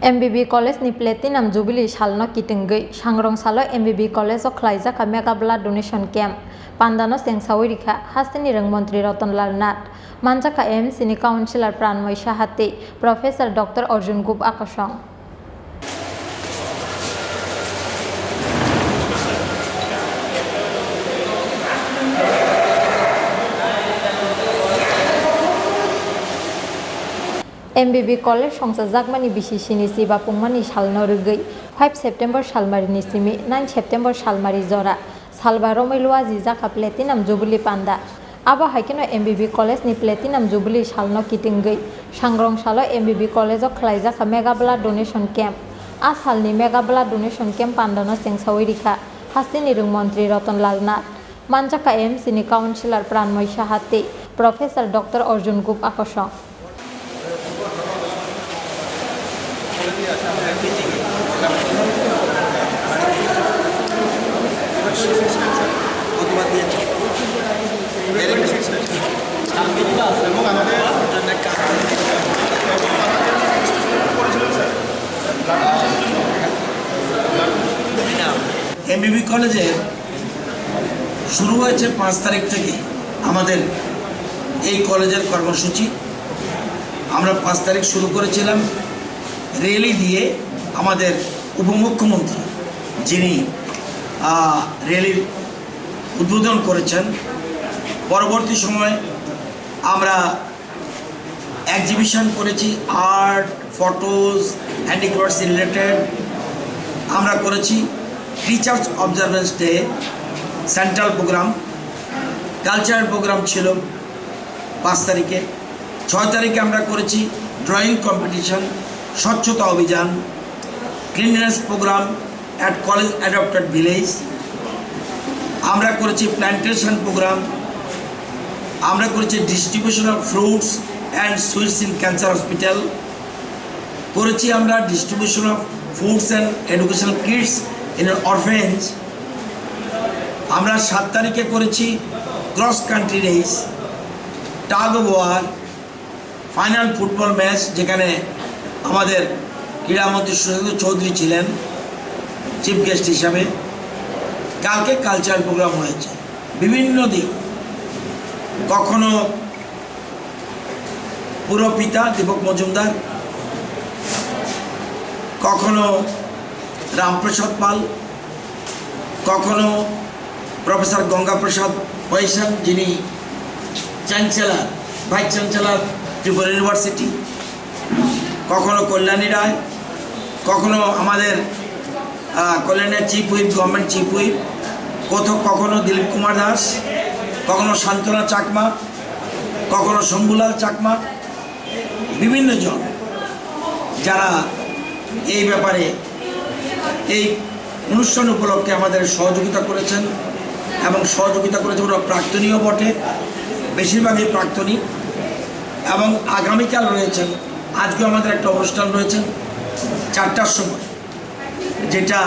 MBB College ni Platinum Jubilee Shalno Kitengei Sangrong Salo MBB College o Khlaijaka Mega Blood Donation Camp Pandano Sengsawirika Hastini Rang Mantri Ratanlal Nath Manjaka AMC ni Councillor Pranmoy Sahate Professor Dr. Arjun Gub Akashong MBB College Songsa Jakmani Bishisini Siba Pungmani Shalno Rugei 5 September Shalmari Nisimi 9 September Shalmari Zora Salba Romilua Zizaka Platinum Jubilee Panda Aba Haikino MBB College ni Platinum Jubilee Shalno Kitengei Sangrong Salo MBB College o Khlaijaka Mega Blood Donation Camp Asal ni Mega Blood Donation Camp Pandano Sengsawirika Hastini Rung Mantri Ratanlal Nath Manjaka AMC ni Councillor Pranmoy Sahate Professor Dr. Arjun Gub Akashong MBB কলেজে শুরু হয়েছে 5 তারিখ থেকে আমাদের এই কলেজের কর্মসূচি আমরা 5 তারিখ শুরু করেছিলাম র্যালি দিয়ে আমাদের উপমুখ্যমন্ত্রী যিনি র্যালির উদ্বোধন করেছেন পরবর্তী সময় আমরা এক্সিবিশন করেছি আর্ট ফটোজ হ্যান্ডিক্রাফটস রিলেটেড আমরা করেছি teachers observance day central programme cultural programme ছিল 5 তারিখে 6 তারিখে আমরা করেছি ড্রয়িং কম্পিটিশন স্বচ্ছতা অভিযান cleanliness programme at college adopted village আমরা করেছি প্ল্যান্টেশন প্রোগ্রাম আমরা করেছি distribution of fruits and sweets in cancer hospital করেছি আমরা distribution of foods and educational kits in orphans আমরা 7 তারিখে করেছি cross country race tug of war final football match যেখানে আমাদের ক্রীড়ামন্ত্রী সুরেন্দ্র চৌধুরী ছিলেন চিফ গেস্ট হিসাবে কালকে কালচারাল প্রোগ্রাম হয়েছে বিভিন্ন দিক কখনো পুরপিতা দীপক মজুমদার কখনো রামপ্রসাদ পাল কখনো প্রফেসর গঙ্গাপ্রসাদ পয়সান যিনি chancellor vice chancellor Tripura university কখনো কল্যাণী রায় কখনো আমাদের কল্যাণের chief whip government chief whip কখনো দিলীপ কুমার দাস কখনো শান্তনা চাকমা কখনো শম্ভুলাল চাকমা বিভিন্ন জন যারা এই ব্যাপারে এই অনুষ্ঠান উপলক্ষে আমাদের সহযোগিতা করেছেন এবং সহযোগিতা করেছে ওরা প্রাক্তনীয় বটে বেশিরভাগই প্রাক্তনী এবং আগামীকাল রয়েছেন আজকে আমাদের একটা অনুষ্ঠান রয়েছে 4টার সময় যেটা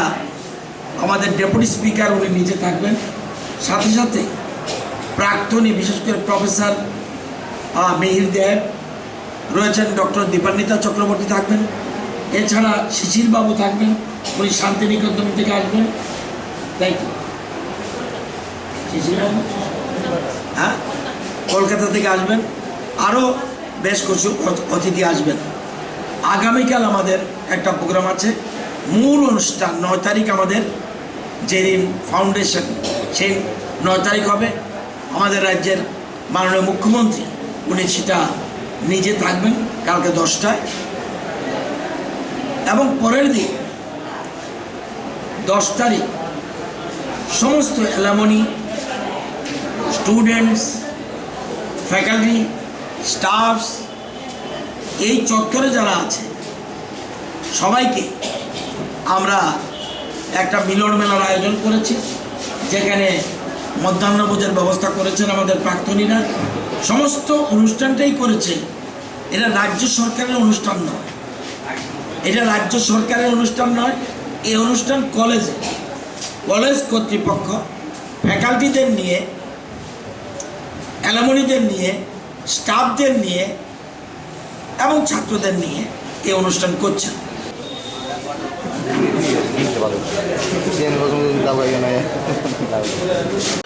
আমাদের ডেপুটি স্পিকার উনি নিজে থাকবেন সাথে সাথে প্রাক্তনী বিশেষ করে প্রফেসর মিহির দেব রয়েছেন ডক্টর দীপান্বিতা চক্রবর্তী থাকবেন এছাড়া শিশিরবাবু থাকবেন উনি শান্তিনিকেতন থেকে আসবেন তাই তো শিশিরবাবু হ্যাঁ কলকাতা থেকে আসবেন আরও বেশ কিছু অতিথি আসবেন আগামীকাল আমাদের একটা প্রোগ্রাম আছে মূল অনুষ্ঠান 9 তারিখ আমাদের যেদিন ফাউন্ডেশন সেই 9 তারিখ হবে আমাদের রাজ্যের মাননীয় মুখ্যমন্ত্রী উনি সেটা নিজে থাকবেন কালকে 10টায় এবং পরের দিন 10 তারিখ সমস্ত অ্যালামনি স্টুডেন্টস ফ্যাকাল্টি স্টাফস এই চত্বরে যারা আছে সবাইকে আমরা একটা মিলন মেলার আয়োজন করেছি যেখানে মধ্যাহ্নভোজের ব্যবস্থা করেছেন আমাদের প্রাক্তনীরা সমস্ত অনুষ্ঠানটাই করেছে এটা রাজ্য সরকারের অনুষ্ঠান নয় এটা রাজ্য সরকারের অনুষ্ঠান নয় এই অনুষ্ঠান কলেজ কর্তৃপক্ষ ফ্যাকাল্টিদের নিয়ে অ্যালামনিদের নিয়ে স্টাফদের নিয়ে এবং ছাত্রদের নিয়ে এই অনুষ্ঠান করছেন। Ini bagus. Ini bagus. Ini bagus.